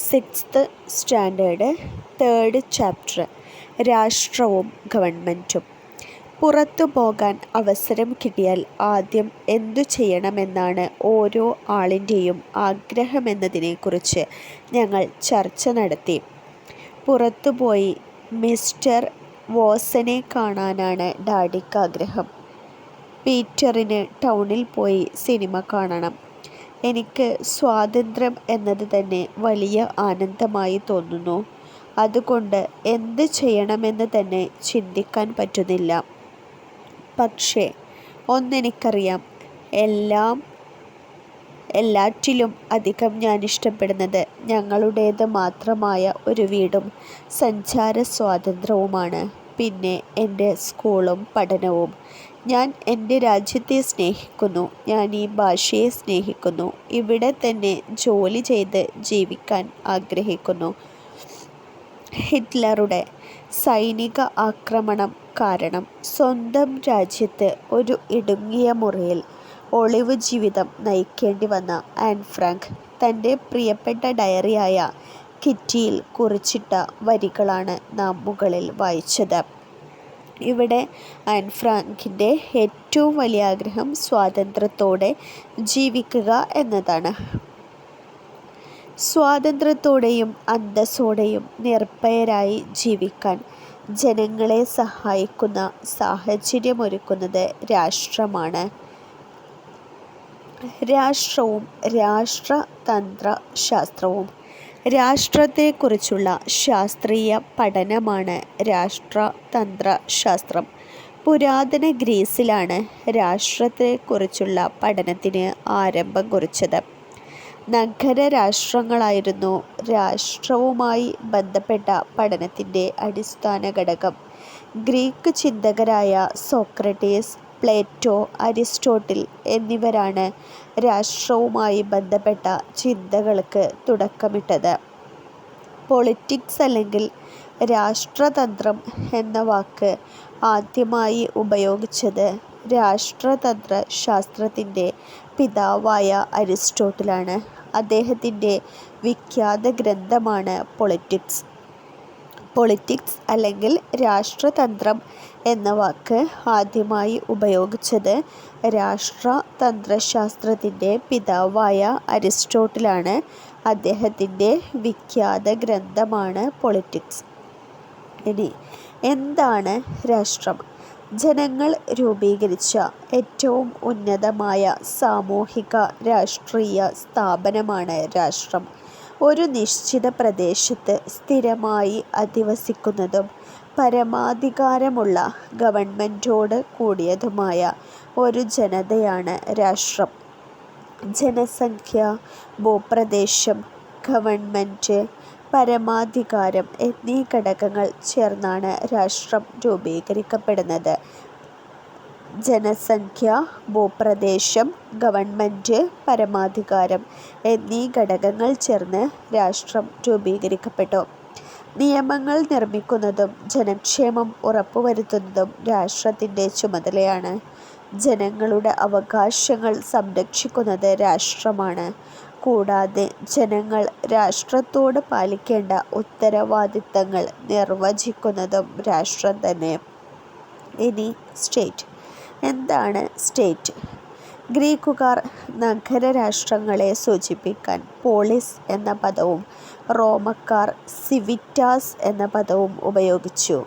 Sixth standard 3rd chapter രാഷ്ട്രവും ഗവൺമെൻറ്റും. പുറത്തു പോകാൻ അവസരം കിട്ടിയാൽ ആദ്യം എന്തു ചെയ്യണമെന്നാണ് ഓരോ ആളിൻ്റെയും ആഗ്രഹമെന്നതിനെക്കുറിച്ച് ഞങ്ങൾ ചർച്ച നടത്തി. പുറത്തുപോയി മിസ്റ്റർ വോസനെ കാണാനാണ് ഡാഡിക്ക് ആഗ്രഹം. പീറ്ററിന് ടൗണിൽ പോയി സിനിമ കാണണം. എനിക്ക് സ്വാതന്ത്ര്യം എന്നത് തന്നെ വലിയ ആനന്ദമായി തോന്നുന്നു. അതുകൊണ്ട് എന്ത് ചെയ്യണമെന്ന് തന്നെ ചിന്തിക്കാൻ പറ്റുന്നില്ല. പക്ഷേ ഒന്നെനിക്കറിയാം, എല്ലാറ്റിലും അധികം ഞാൻ ഇഷ്ടപ്പെടുന്നത് ഞങ്ങളുടേത് മാത്രമായ ഒരു വീടും സഞ്ചാര സ്വാതന്ത്ര്യവുമാണ്. പിന്നെ എൻ്റെ സ്കൂളും പഠനവും. ഞാൻ എൻ്റെ രാജ്യത്തെ സ്നേഹിക്കുന്നു. ഞാൻ ഈ ഭാഷയെ സ്നേഹിക്കുന്നു. ഇവിടെ തന്നെ ജോലി ചെയ്ത് ജീവിക്കാൻ ആഗ്രഹിക്കുന്നു. ഹിറ്റ്ലറുടെ സൈനിക ആക്രമണം കാരണം സ്വന്തം രാജ്യത്ത് ഒരു ഇടുങ്ങിയ മുറിയിൽ ഒളിവു ജീവിതം നയിക്കേണ്ടി വന്ന ആൻ ഫ്രാങ്ക് തൻ്റെ പ്രിയപ്പെട്ട ഡയറിയായ കിറ്റിയിൽ കുറിച്ചിട്ട വരികളാണ് നാം മുകളിൽ വായിച്ചത്. ഇവിടെ ആൻ ഫ്രാങ്കിൻ്റെ ഏറ്റവും വലിയ ആഗ്രഹം സ്വാതന്ത്ര്യത്തോടെ ജീവിക്കുക എന്നതാണ്. സ്വാതന്ത്ര്യത്തോടെയും അന്തസ്സോടെയും നിർഭയരായി ജീവിക്കാൻ ജനങ്ങളെ സഹായിക്കുന്ന സാഹചര്യമൊരുക്കുന്നത് രാഷ്ട്രമാണ്. രാഷ്ട്രവും രാഷ്ട്രതന്ത്രശാസ്ത്രവും. രാഷ്ട്രത്തെക്കുറിച്ചുള്ള ശാസ്ത്രീയ പഠനമാണ് രാഷ്ട്രതന്ത്രശാസ്ത്രം. പുരാതന ഗ്രീസിലാണ് രാഷ്ട്രത്തെക്കുറിച്ചുള്ള പഠനത്തിന് ആരംഭം കുറിച്ചത്. നഗരരാഷ്ട്രങ്ങളായിരുന്നു രാഷ്ട്രവുമായി ബന്ധപ്പെട്ട പഠനത്തിൻ്റെ അടിസ്ഥാന ഘടകം. ഗ്രീക്ക് ചിന്തകരായ സോക്രട്ടീസ്, പ്ലേറ്റോ, അരിസ്റ്റോട്ടിൽ എന്നിവരാണ് രാഷ്ട്രവുമായി ബന്ധപ്പെട്ട ചിന്തകൾക്ക് തുടക്കമിട്ടത്. പൊളിറ്റിക്സ് അല്ലെങ്കിൽ രാഷ്ട്രതന്ത്രം എന്ന വാക്ക് ആദ്യമായി ഉപയോഗിച്ചത് രാഷ്ട്രതന്ത്രശാസ്ത്രത്തിൻ്റെ പിതാവായ അരിസ്റ്റോട്ടിലാണ്. അദ്ദേഹത്തിൻ്റെ വിഖ്യാത ഗ്രന്ഥമാണ് പൊളിറ്റിക്സ്. പൊളിറ്റിക്സ് അല്ലെങ്കിൽ രാഷ്ട്രതന്ത്രം എന്ന വാക്ക് ആദ്യമായി ഉപയോഗിച്ചത് രാഷ്ട്രതന്ത്രശാസ്ത്രത്തിൻ്റെ പിതാവായ അരിസ്റ്റോട്ടിലാണ്. അദ്ദേഹത്തിൻ്റെ വിഖ്യാത ഗ്രന്ഥമാണ് പൊളിറ്റിക്സ്. ഇനി എന്താണ് രാഷ്ട്രം? ജനങ്ങൾ രൂപീകരിച്ച ഏറ്റവും ഉന്നതമായ സാമൂഹിക രാഷ്ട്രീയ സ്ഥാപനമാണ് രാഷ്ട്രം. ഒരു നിശ്ചിത പ്രദേശത്ത് സ്ഥിരമായി അധിവസിക്കുന്നതും പരമാധികാരമുള്ള ഗവൺമെൻറ്റോട് കൂടിയതുമായ ഒരു ജനതയാണ് രാഷ്ട്രം. ജനസംഖ്യ, ഭൂപ്രദേശം, ഗവൺമെൻറ്, പരമാധികാരം എന്നീ ഘടകങ്ങൾ ചേർന്നാണ് രാഷ്ട്രം രൂപീകരിക്കപ്പെടുന്നത്. ജനസംഖ്യ, ഭൂപ്രദേശം, ഗവൺമെൻറ്, പരമാധികാരം എന്നീ ഘടകങ്ങൾ ചേർന്ന് രാഷ്ട്രം രൂപീകരിക്കപ്പെട്ടു. നിയമങ്ങൾ നിർമ്മിക്കുന്നതും ജനക്ഷേമം ഉറപ്പുവരുത്തുന്നതും രാഷ്ട്രത്തിൻ്റെ ചുമതലയാണ്. ജനങ്ങളുടെ അവകാശങ്ങൾ സംരക്ഷിക്കുന്നത് രാഷ്ട്രമാണ്. കൂടാതെ ജനങ്ങൾ രാഷ്ട്രത്തോട് പാലിക്കേണ്ട ഉത്തരവാദിത്തങ്ങൾ നിർവചിക്കുന്നതും രാഷ്ട്രം തന്നെ. ഇനി സ്റ്റേറ്റ്. എന്താണ് സ്റ്റേറ്റ്? ഗ്രീക്കുകാർ നഗരരാഷ്ട്രങ്ങളെ സൂചിപ്പിക്കാൻ പോളിസ് എന്ന പദവും റോമക്കാർ സിവിറ്റാസ് എന്ന പദവും ഉപയോഗിച്ചു.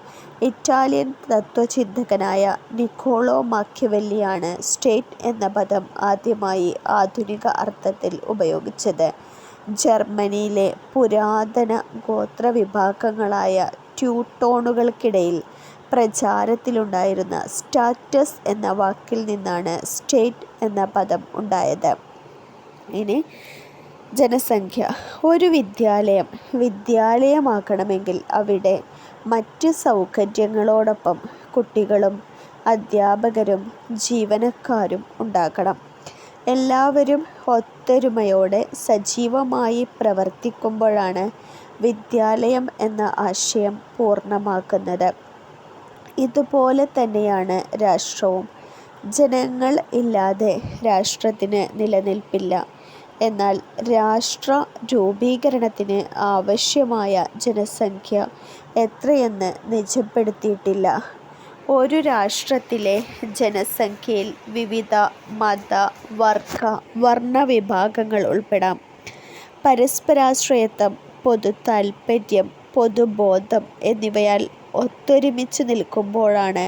ഇറ്റാലിയൻ തത്വചിന്തകനായ നിക്കോളോ മാക്യവെല്ലിയാണ് സ്റ്റേറ്റ് എന്ന പദം ആദ്യമായി ആധുനിക അർത്ഥത്തിൽ ഉപയോഗിച്ചത്. ജർമ്മനിയിലെ പുരാതന ഗോത്രവിഭാഗങ്ങളായ ട്യൂട്ടോണുകൾക്കിടയിൽ പ്രചാരത്തിലുണ്ടായിരുന്ന സ്റ്റാറ്റസ് എന്ന വാക്കിൽ നിന്നാണ് സ്റ്റേറ്റ് എന്ന പദം ഉണ്ടായത്. ഇനി ജനസംഖ്യ. ഒരു വിദ്യാലയമാകണമെങ്കിൽ അവിടെ മറ്റ് സൗകര്യങ്ങളോടൊപ്പം കുട്ടികളും അധ്യാപകരും ജീവനക്കാരും ഉണ്ടാകണം. എല്ലാവരും ഒത്തൊരുമയോടെ സജീവമായി പ്രവർത്തിക്കുമ്പോഴാണ് വിദ്യാലയം എന്ന ആശയം പൂർണ്ണമാകുന്നത്. ഇതുപോലെ തന്നെയാണ് രാഷ്ട്രവും. ജനങ്ങൾ ഇല്ലാതെ രാഷ്ട്രത്തിന് നിലനിൽപ്പില്ല. എന്നാൽ രാഷ്ട്ര രൂപീകരണത്തിന് ആവശ്യമായ ജനസംഖ്യ എത്രയെന്ന് നിജപ്പെടുത്തിയിട്ടില്ല. ഒരു രാഷ്ട്രത്തിലെ ജനസംഖ്യയിൽ വിവിധ മത, വർഗ, വർണ്ണ വിഭാഗങ്ങൾ ഉൾപ്പെടാം. പരസ്പരാശ്രയത്വം, പൊതുതാൽപര്യം, പൊതുബോധം എന്നിവയാൽ ഒത്തൊരുമിച്ച് നിൽക്കുമ്പോഴാണ്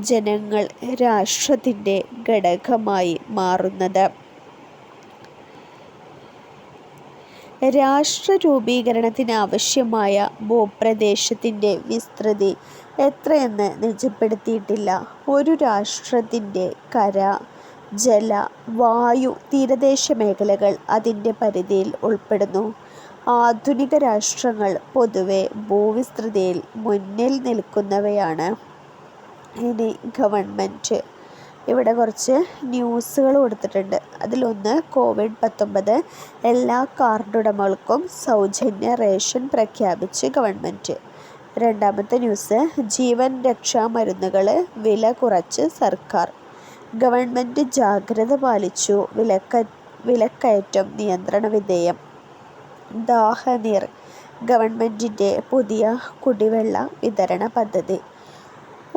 ജനങ്ങൾ രാഷ്ട്രത്തിൻ്റെ ഘടകമായി മാറുന്നത്. രാഷ്ട്ര രൂപീകരണത്തിനാവശ്യമായ ഭൂപ്രദേശത്തിൻ്റെ വിസ്തൃതി എത്രയെന്ന് നിജപ്പെടുത്തിയിട്ടില്ല. ഒരു രാഷ്ട്രത്തിൻ്റെ കര, ജല, വായു, തീരദേശ മേഖലകൾ അതിൻ്റെ പരിധിയിൽ ഉൾപ്പെടുന്നു. ആധുനിക രാഷ്ട്രങ്ങൾ പൊതുവെ ഭൂവിസ്തൃതിയിൽ മുന്നിൽ നിൽക്കുന്നവയാണ്. ഇനി ഗവൺമെൻറ്. ഇവിടെ കുറച്ച് ന്യൂസുകൾ കൊടുത്തിട്ടുണ്ട്. അതിലൊന്ന്, കോവിഡ്-19 എല്ലാ കാർഡുടമകൾക്കും സൗജന്യ റേഷൻ പ്രഖ്യാപിച്ച് ഗവൺമെൻറ്. രണ്ടാമത്തെ ന്യൂസ്, ജീവൻ രക്ഷാ മരുന്നുകൾ വില കുറച്ച് സർക്കാർ. ഗവൺമെൻറ് ജാഗ്രത പാലിച്ചു, വിലക്കയറ്റം നിയന്ത്രണ വിധേയം. ദാഹനീർ, ഗവൺമെൻറ്റിൻ്റെ പുതിയ കുടിവെള്ള വിതരണ പദ്ധതി.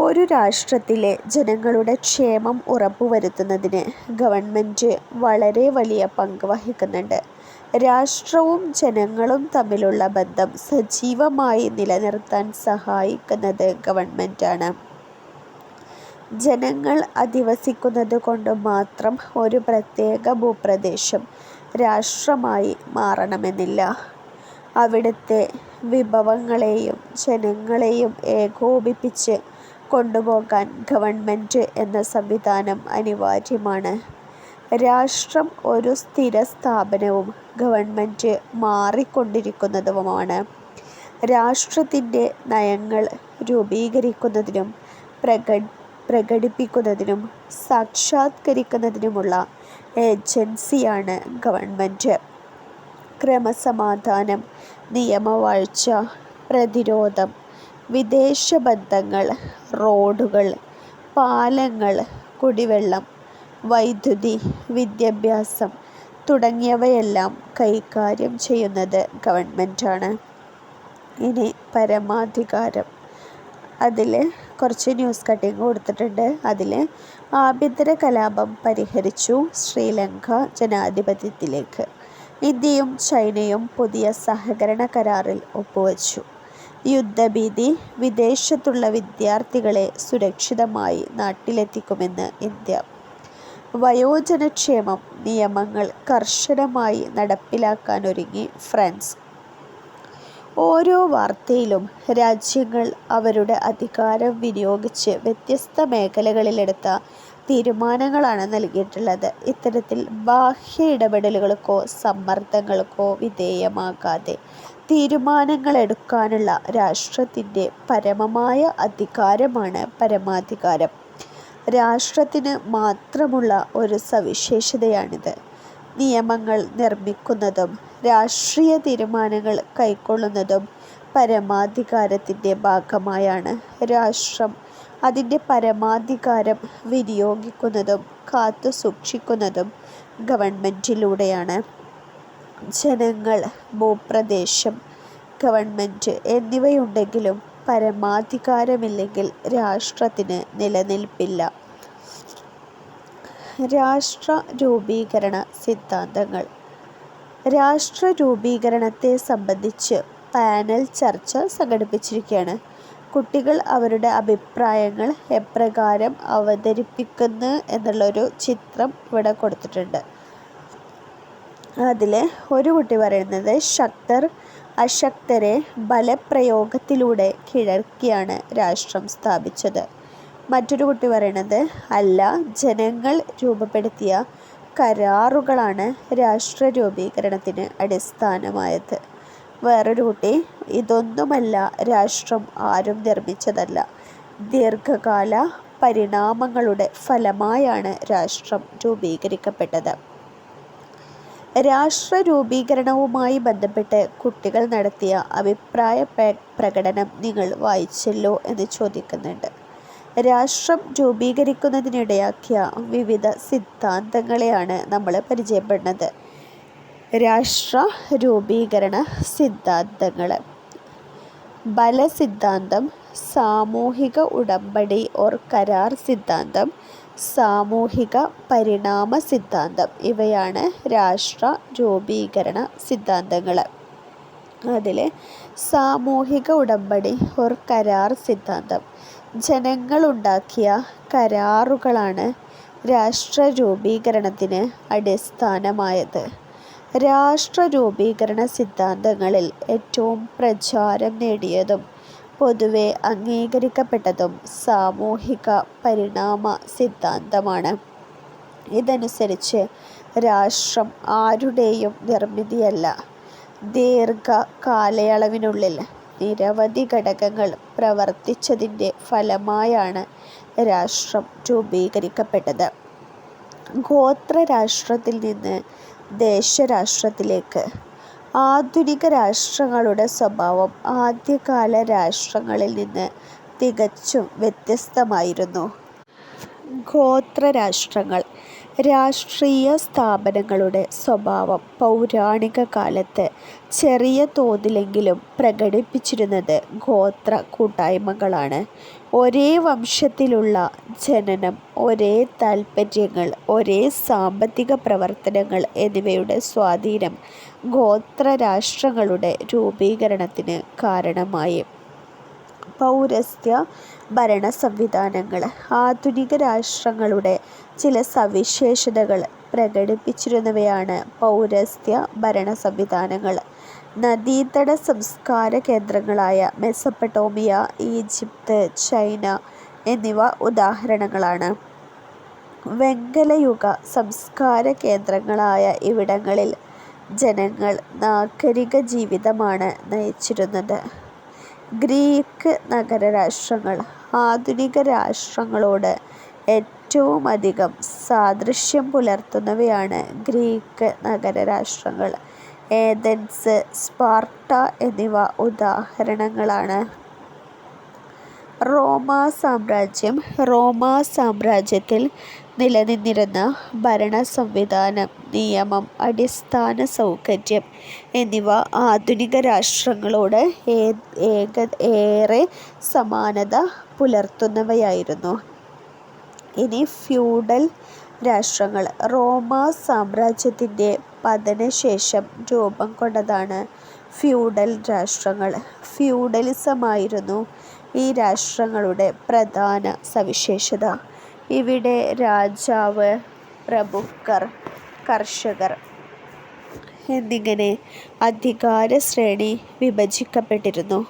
ഒരു രാഷ്ട്രത്തിലെ ജനങ്ങളുടെ ക്ഷേമം ഉറപ്പുവരുത്തുന്നതിന് ഗവൺമെൻറ് വളരെ വലിയ പങ്ക് വഹിക്കുന്നുണ്ട്. രാഷ്ട്രവും ജനങ്ങളും തമ്മിലുള്ള ബന്ധം സജീവമായി നിലനിർത്താൻ സഹായിക്കുന്നത് ഗവൺമെൻറ്റാണ്. ജനങ്ങൾ അധിവസിക്കുന്നത് കൊണ്ട് മാത്രം ഒരു പ്രത്യേക ഭൂപ്രദേശം രാഷ്ട്രമായി മാറണമെന്നില്ല. അവിടുത്തെ വിഭവങ്ങളെയും ജനങ്ങളെയും ഏകോപിപ്പിച്ച് കൊണ്ടുപോകാൻ ഗവൺമെൻറ് എന്ന സംവിധാനം അനിവാര്യമാണ്. രാഷ്ട്രം ഒരു സ്ഥിര സ്ഥാപനവും ഗവൺമെൻറ് മാറിക്കൊണ്ടിരിക്കുന്നതുമാണ്. രാഷ്ട്രത്തിൻ്റെ നയങ്ങൾ രൂപീകരിക്കുന്നതിനും പ്രകടിപ്പിക്കുന്നതിനും സാക്ഷാത്കരിക്കുന്നതിനുമുള്ള ഏജൻസിയാണ് ഗവൺമെൻറ്. ക്രമസമാധാനം, നിയമവാഴ്ച, പ്രതിരോധം, വിദേശ ബന്ധങ്ങൾ, റോഡുകൾ, പാലങ്ങൾ, കുടിവെള്ളം, വൈദ്യുതി, വിദ്യാഭ്യാസം തുടങ്ങിയവയെല്ലാം കൈകാര്യം ചെയ്യുന്നത് ഗവൺമെൻറ്റാണ്. ഇനി പരമാധികാരം. അതിൽ കുറച്ച് ന്യൂസ് കട്ടിങ് കൊടുത്തിട്ടുണ്ട്. അതിൽ ആഭ്യന്തര കലാപം പരിഹരിച്ചു, ശ്രീലങ്ക ജനാധിപത്യത്തിലേക്ക്. ഇന്ത്യയും ചൈനയും പുതിയ സഹകരണ കരാറിൽ ഒപ്പുവച്ചു. യുദ്ധഭീതി, വിദേശത്തുള്ള വിദ്യാർത്ഥികളെ സുരക്ഷിതമായി നാട്ടിലെത്തിക്കുമെന്ന് ഇന്ത്യ. വയോജനക്ഷേമം നിയമങ്ങൾ കർശനമായി നടപ്പിലാക്കാനൊരുങ്ങി ഫ്രാൻസ്. ഓരോ വാർത്തയിലും രാജ്യങ്ങൾ അവരുടെ അധികാരം വിനിയോഗിച്ച് വ്യത്യസ്ത മേഖലകളിലെടുത്ത തീരുമാനങ്ങളാണ് നൽകിയിട്ടുള്ളത്. ഇത്തരത്തിൽ ബാഹ്യ ഇടപെടലുകൾക്കോ സമ്മർദ്ദങ്ങൾക്കോ വിധേയമാകാതെ തീരുമാനങ്ങളെടുക്കാനുള്ള രാഷ്ട്രത്തിൻ്റെ പരമമായ അധികാരമാണ് പരമാധികാരം. രാഷ്ട്രത്തിന് മാത്രമുള്ള ഒരു സവിശേഷതയാണിത്. നിയമങ്ങൾ നിർമ്മിക്കുന്നതും രാഷ്ട്രീയ തീരുമാനങ്ങൾ കൈക്കൊള്ളുന്നതും പരമാധികാരത്തിൻ്റെ ഭാഗമായാണ്. രാഷ്ട്രം അതിൻ്റെ പരമാധികാരം വിനിയോഗിക്കുന്നതും കാത്തുസൂക്ഷിക്കുന്നതും ഗവൺമെൻറ്റിലൂടെയാണ്. ജനങ്ങൾ, ഭൂപ്രദേശം, ഗവൺമെൻറ് എന്നിവയുണ്ടെങ്കിലും പരമാധികാരമില്ലെങ്കിൽ രാഷ്ട്രത്തിന് നിലനിൽപ്പില്ല. രാഷ്ട്ര രൂപീകരണ സിദ്ധാന്തങ്ങൾ. രാഷ്ട്ര രൂപീകരണത്തെ സംബന്ധിച്ച് പാനൽ ചർച്ച സംഘടിപ്പിച്ചിരിക്കുകയാണ്. കുട്ടികൾ അവരുടെ അഭിപ്രായങ്ങൾ എപ്രകാരം അവതരിപ്പിക്കുന്നു എന്നുള്ളൊരു ചിത്രം ഇവിടെ കൊടുത്തിട്ടുണ്ട്. അതിൽ ഒരു കുട്ടി പറയുന്നത്, ശക്തർ അശക്തരെ ബലപ്രയോഗത്തിലൂടെ കീഴടക്കിയാണ് രാഷ്ട്രം സ്ഥാപിച്ചത്. മറ്റൊരു കുട്ടി പറയുന്നത്, അല്ല, ജനങ്ങൾ രൂപപ്പെടുത്തിയ കരാറുകളാണ് രാഷ്ട്ര രൂപീകരണത്തിന് അടിസ്ഥാനമായത്. വേറൊരു കുട്ടി, ഇതൊന്നുമല്ല, രാഷ്ട്രം ആരും നിർമ്മിച്ചതല്ല, ദീർഘകാല പരിണാമങ്ങളുടെ ഫലമായാണ് രാഷ്ട്രം രൂപീകരിക്കപ്പെട്ടത്. രാഷ്ട്ര രൂപീകരണവുമായി ബന്ധപ്പെട്ട് കുട്ടികൾ നടത്തിയ അഭിപ്രായ പ്രകടനം നിങ്ങൾ വായിച്ചല്ലോ എന്ന് ചോദിക്കുന്നുണ്ട്. രാഷ്ട്രം രൂപീകരിക്കുന്നതിനിടയാക്കിയ വിവിധ സിദ്ധാന്തങ്ങളെയാണ് നമ്മൾ പരിചയപ്പെടുന്നത്. രാഷ്ട്ര രൂപീകരണ സിദ്ധാന്തങ്ങൾ. ബലസിദ്ധാന്തം, സാമൂഹിക ഉടമ്പടി ഓർ കരാർ സിദ്ധാന്തം, സാമൂഹിക പരിണാമ സിദ്ധാന്തം ഇവയാണ് രാഷ്ട്ര രൂപീകരണ സിദ്ധാന്തങ്ങൾ. അതിൽ സാമൂഹിക ഉടമ്പടി ഓർ കരാർ സിദ്ധാന്തം, ജനങ്ങളുണ്ടാക്കിയ കരാറുകളാണ് രാഷ്ട്ര രൂപീകരണത്തിന് അടിസ്ഥാനമായത്. രാഷ്ട്ര രൂപീകരണ സിദ്ധാന്തങ്ങളിൽ ഏറ്റവും പ്രചാരം നേടിയതും പൊതുവെ അംഗീകരിക്കപ്പെട്ടതും സാമൂഹിക പരിണാമ സിദ്ധാന്തമാണ്. ഇതനുസരിച്ച് രാഷ്ട്രം ആരുടെയും നിർമ്മിതിയല്ല. ദീർഘ കാലയളവിനുള്ളിൽ നിരവധി ഘടകങ്ങൾ പ്രവർത്തിച്ചതിൻ്റെ ഫലമായാണ് രാഷ്ട്രം രൂപീകരിക്കപ്പെട്ടത്. ഗോത്രരാഷ്ട്രത്തിൽ നിന്ന് ദേശരാഷ്ട്രത്തിലേക്ക്. ആധുനിക രാഷ്ട്രങ്ങളുടെ സ്വഭാവം ആദ്യകാല രാഷ്ട്രങ്ങളിൽ നിന്ന് തികച്ചും വ്യത്യസ്തമായിരുന്നു. ഗോത്രരാഷ്ട്രങ്ങൾ. രാഷ്ട്രീയ സ്ഥാപനങ്ങളുടെ സ്വഭാവം പൗരാണിക കാലത്ത് ചെറിയ തോതിലെങ്കിലും പ്രകടിപ്പിച്ചിരുന്നത് ഗോത്ര കൂട്ടായ്മകളാണ്. ഒരേ വംശത്തിലുള്ള ജനനം, ഒരേ താൽപ്പര്യങ്ങൾ, ഒരേ സാമ്പത്തിക പ്രവർത്തനങ്ങൾ എന്നിവയുടെ സ്വാധീനം ഗോത്രരാഷ്ട്രങ്ങളുടെ രൂപീകരണത്തിന് കാരണമായി. പൗരസ്ത്യ ഭരണ സംവിധാനങ്ങൾ. ആധുനിക രാഷ്ട്രങ്ങളുടെ ചില സവിശേഷതകൾ പ്രകടിപ്പിച്ചിരുന്നവയാണ് പൗരസ്ത്യ ഭരണ സംവിധാനങ്ങൾ. നദീതട സംസ്കാര കേന്ദ്രങ്ങളായ മെസൊപ്പൊട്ടേമിയ, ഈജിപ്ത്, ചൈന എന്നിവ ഉദാഹരണങ്ങളാണ്. വെങ്കലയുഗ സംസ്കാര കേന്ദ്രങ്ങളായ ഇവിടങ്ങളിൽ ജനങ്ങൾ നാഗരിക ജീവിതമാണ് നയിച്ചിരുന്നത്. ഗ്രീക്ക് നഗരരാഷ്ട്രങ്ങൾ. ആധുനിക രാഷ്ട്രങ്ങളോട് ഏറ്റവും അധികം സാദൃശ്യം പുലർത്തുന്നവയാണ് ഗ്രീക്ക് നഗരരാഷ്ട്രങ്ങൾ. ഏഥൻസ്, സ്പാർട്ട എന്നിവ ഉദാഹരണങ്ങളാണ്. റോമാ സാമ്രാജ്യം. റോമാ സാമ്രാജ്യത്തിൽ നിലനിന്നിരുന്ന ഭരണ സംവിധാനം, നിയമം, അടിസ്ഥാന സൗകര്യം എന്നിവ ആധുനിക രാഷ്ട്രങ്ങളോട് ഏറെ സമാനത പുലർത്തുന്നവയായിരുന്നു. ഇനി ഫ്യൂഡൽ രാഷ്ട്രങ്ങൾ. റോമാ സാമ്രാജ്യത്തിൻ്റെ പതനശേഷം രൂപം കൊണ്ടതാണ് ഫ്യൂഡൽ രാഷ്ട്രങ്ങൾ. ഫ്യൂഡലിസമായിരുന്നു ഈ രാഷ്ട്രങ്ങളുടെ പ്രധാന സവിശേഷത. ഇവിടെ രാജാവ്, പ്രഭുക്കർ, കർഷകർ എന്നിങ്ങനെ അധികാരശ്രേണി വിഭജിക്കപ്പെട്ടിരുന്നു.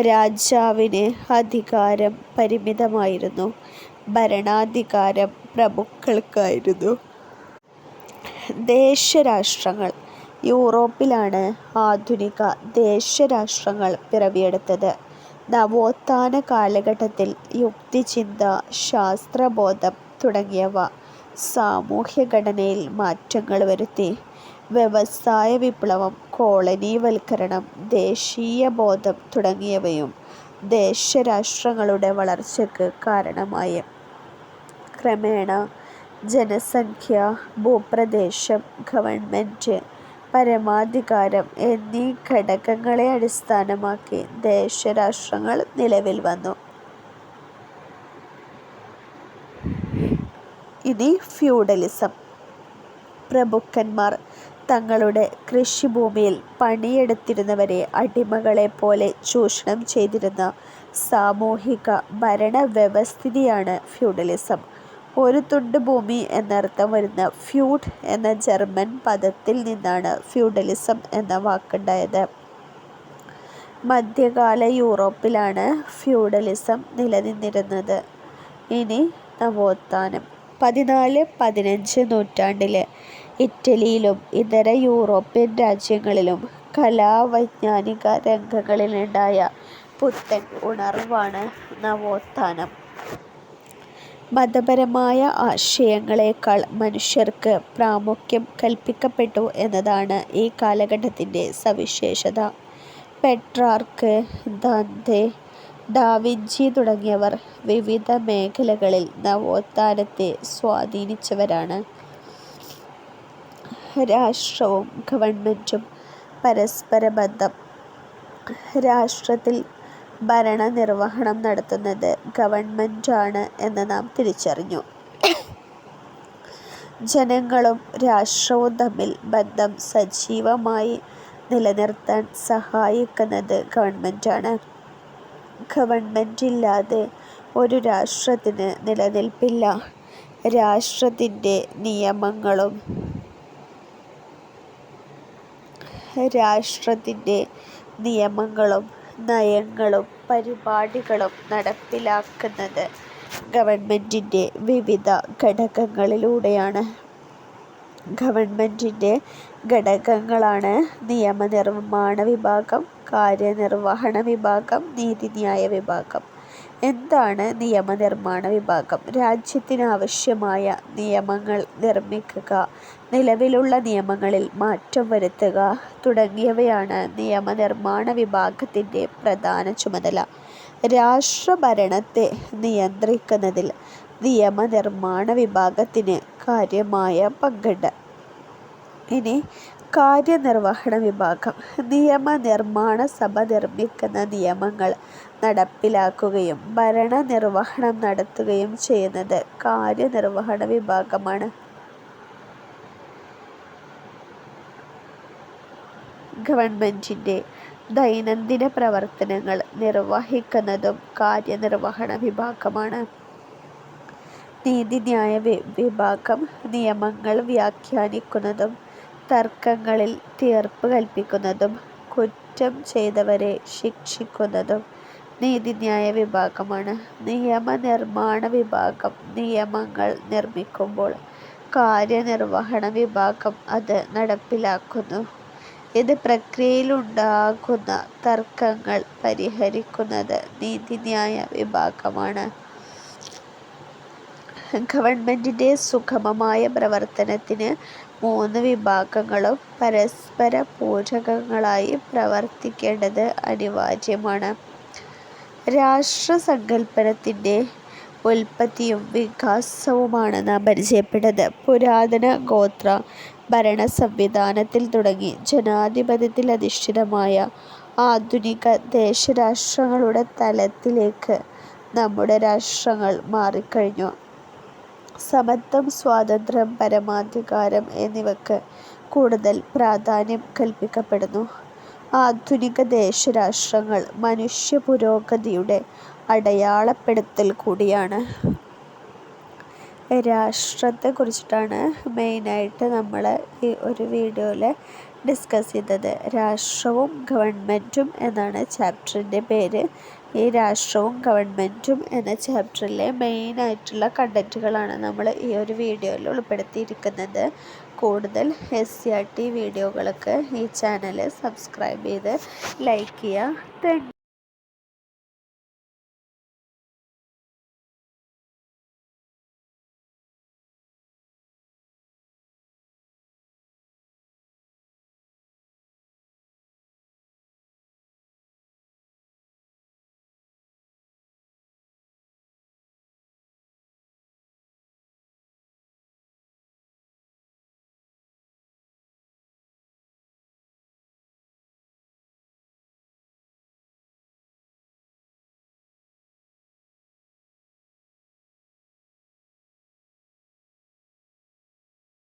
രാജാവിന് അധികാരം പരിമിതമായിരുന്നു. ഭരണാധികാരം പ്രഭുക്കൾക്കായിരുന്നു. ദേശരാഷ്ട്രങ്ങൾ. യൂറോപ്പിലാണ് ആധുനിക ദേശരാഷ്ട്രങ്ങൾ പിറവിയെടുത്തത്. നവോത്ഥാന കാലഘട്ടത്തിൽ യുക്തിചിന്ത, ശാസ്ത്രബോധം തുടങ്ങിയവ സാമൂഹ്യഘടനയിൽ മാറ്റങ്ങൾ വരുത്തി. വ്യവസായ വിപ്ലവം, കോളനിവൽക്കരണം, ദേശീയബോധം തുടങ്ങിയവയും ദേശരാഷ്ട്രങ്ങളുടെ വളർച്ചയ്ക്ക് കാരണമായി. ക്രമേണ ജനസംഖ്യ, ഭൂപ്രദേശം, ഗവൺമെൻറ്, പരമാധികാരം എന്നീ ഘടകങ്ങളെ അടിസ്ഥാനമാക്കി ദേശരാഷ്ട്രങ്ങൾ നിലവിൽ വന്നു. ഇനി ഫ്യൂഡലിസം. പ്രഭുക്കന്മാർ തങ്ങളുടെ കൃഷിഭൂമിയിൽ പണിയെടുത്തിരുന്നവരെ അടിമകളെപ്പോലെ ചൂഷണം ചെയ്തിരുന്ന സാമൂഹിക ഭരണവ്യവസ്ഥിതിയാണ് ഫ്യൂഡലിസം. ഒരു തുണ്ട് ഭൂമി എന്നർത്ഥം വരുന്ന ഫ്യൂഡ് എന്ന ജർമ്മൻ പദത്തിൽ നിന്നാണ് ഫ്യൂഡലിസം എന്ന വാക്കുണ്ടായത്. മധ്യകാല യൂറോപ്പിലാണ് ഫ്യൂഡലിസം നിലനിന്നിരുന്നത്. ഇനി നവോത്ഥാനം. 14-15 നൂറ്റാണ്ടിൽ ഇറ്റലിയിലും ഇതര യൂറോപ്യൻ രാജ്യങ്ങളിലും കലാ-വൈജ്ഞാനിക രംഗങ്ങളിലുണ്ടായ പുത്തൻ ഉണർവാണ് നവോത്ഥാനം. മതപരമായ ആശയങ്ങളെക്കാൾ മനുഷ്യർക്ക് പ്രാമുഖ്യം കൽപ്പിക്കപ്പെട്ടു എന്നതാണ് ഈ കാലഘട്ടത്തിൻ്റെ സവിശേഷത. പെട്രാർക്ക്, ദാന്തെ, ഡാവിഞ്ചി തുടങ്ങിയവർ വിവിധ മേഖലകളിൽ നവോത്ഥാനത്തെ സ്വാധീനിച്ചവരാണ്. രാഷ്ട്രവും ഗവൺമെൻറ്റും പരസ്പര ബന്ധം. രാഷ്ട്രത്തിൽ ഭരണനിർവഹണം നടത്തുന്നത് ഗവൺമെൻറ്റാണ് എന്ന് നാം തിരിച്ചറിഞ്ഞു. ജനങ്ങളും രാഷ്ട്രവും തമ്മിൽ ബന്ധം സജീവമായി നിലനിർത്താൻ സഹായിക്കുന്നത് ഗവൺമെൻറ്റാണ്. ഗവൺമെൻറ്റില്ലാതെ ഒരു രാഷ്ട്രത്തിന് നിലനിൽപ്പില്ല. രാഷ്ട്രത്തിൻ്റെ നിയമങ്ങളും നയങ്ങളും പരിപാടികളും നടപ്പിലാക്കുന്നത് ഗവൺമെൻറ്റിൻ്റെ വിവിധ ഘടകങ്ങളിലൂടെയാണ്. ഗവൺമെൻറ്റിൻ്റെ ഘടകങ്ങളാണ് നിയമനിർമ്മാണ വിഭാഗം, കാര്യനിർവഹണ വിഭാഗം, നീതിന്യായ വിഭാഗം. എന്താണ് നിയമനിർമ്മാണ വിഭാഗം? രാജ്യത്തിനാവശ്യമായ നിയമങ്ങൾ നിർമ്മിക്കുക, നിലവിലുള്ള നിയമങ്ങളിൽ മാറ്റം വരുത്തുക തുടങ്ങിയവയാണ് നിയമനിർമ്മാണ വിഭാഗത്തിൻ്റെ പ്രധാന ചുമതല. രാഷ്ട്രഭരണത്തെ നിയന്ത്രിക്കുന്നതിൽ നിയമനിർമ്മാണ വിഭാഗത്തിന് കാര്യമായ പങ്കുണ്ട്. ഇനി കാര്യനിർവഹണ വിഭാഗം. നിയമനിർമ്മാണ സഭ നിർമ്മിക്കുന്ന നിയമങ്ങൾ നടപ്പിലാക്കുകയും ഭരണനിർവഹണം നടത്തുകയും ചെയ്യുന്നത് കാര്യനിർവഹണ വിഭാഗമാണ്. ഗവൺമെൻറ്റിൻ്റെ ദൈനംദിന പ്രവർത്തനങ്ങൾ നിർവഹിക്കുന്നതും കാര്യനിർവഹണ വിഭാഗമാണ്. നീതിന്യായ വിഭാഗം നിയമങ്ങൾ വ്യാഖ്യാനിക്കുന്നതും തർക്കങ്ങളിൽ തീർപ്പ് കൽപ്പിക്കുന്നതും കുറ്റം ചെയ്തവരെ ശിക്ഷിക്കുന്നതും നീതിന്യായ വിഭാഗമാണ്. നിയമനിർമ്മാണ വിഭാഗം നിയമങ്ങൾ നിർമ്മിക്കുമ്പോൾ കാര്യനിർവഹണ വിഭാഗം അത് നടപ്പിലാക്കുന്നു. ഇത് പ്രക്രിയയിലുണ്ടാകുന്ന തർക്കങ്ങൾ പരിഹരിക്കുന്നത് നീതിന്യായ വിഭാഗമാണ്. ഗവൺമെൻറ്റിൻ്റെ സുഗമമായ പ്രവർത്തനത്തിന് 3 വിഭാഗങ്ങളും പരസ്പര പൂരകങ്ങളായി പ്രവർത്തിക്കേണ്ടത് അനിവാര്യമാണ്. രാഷ്ട്രസങ്കല്പനത്തിൻ്റെ ഉൽപ്പത്തിയും വികാസവുമാണ് നാം പരിചയപ്പെട്ടത്. പുരാതന ഗോത്ര ഭരണ സംവിധാനത്തിൽ തുടങ്ങി ജനാധിപത്യത്തിൽ അധിഷ്ഠിതമായ ആധുനിക ദേശരാഷ്ട്രങ്ങളുടെ തലത്തിലേക്ക് നമ്മുടെ രാഷ്ട്രങ്ങൾ മാറിക്കഴിഞ്ഞു. സമത്വം, സ്വാതന്ത്ര്യം, പരമാധികാരം എന്നിവയ്ക്ക് കൂടുതൽ പ്രാധാന്യം കൽപ്പിക്കപ്പെടുന്നു. ആധുനിക ദേശരാഷ്ട്രങ്ങൾ മനുഷ്യ പുരോഗതിയുടെ അടയാളപ്പെടുത്തൽ കൂടിയാണ്. രാഷ്ട്രത്തെക്കുറിച്ചിട്ടാണ് മെയിനായിട്ട് നമ്മൾ ഈ ഒരു വീഡിയോയിൽ ഡിസ്കസ് ചെയ്തത്. രാഷ്ട്രവും ഗവൺമെൻറ്റും എന്നാണ് ചാപ്റ്ററിൻ്റെ പേര്. ഈ രാഷ്ട്രവും ഗവൺമെൻറ്റും എന്ന ചാപ്റ്ററിലെ മെയിനായിട്ടുള്ള കണ്ടൻറ്റുകളാണ് നമ്മൾ ഈ ഒരു വീഡിയോയിൽ ഉൾപ്പെടുത്തിയിരിക്കുന്നത്. കൂടുതൽ SCERT വീഡിയോകൾക്ക് ഈ ചാനൽ സബ്സ്ക്രൈബ് ചെയ്ത് ലൈക്ക് ചെയ്യുക. Thank you.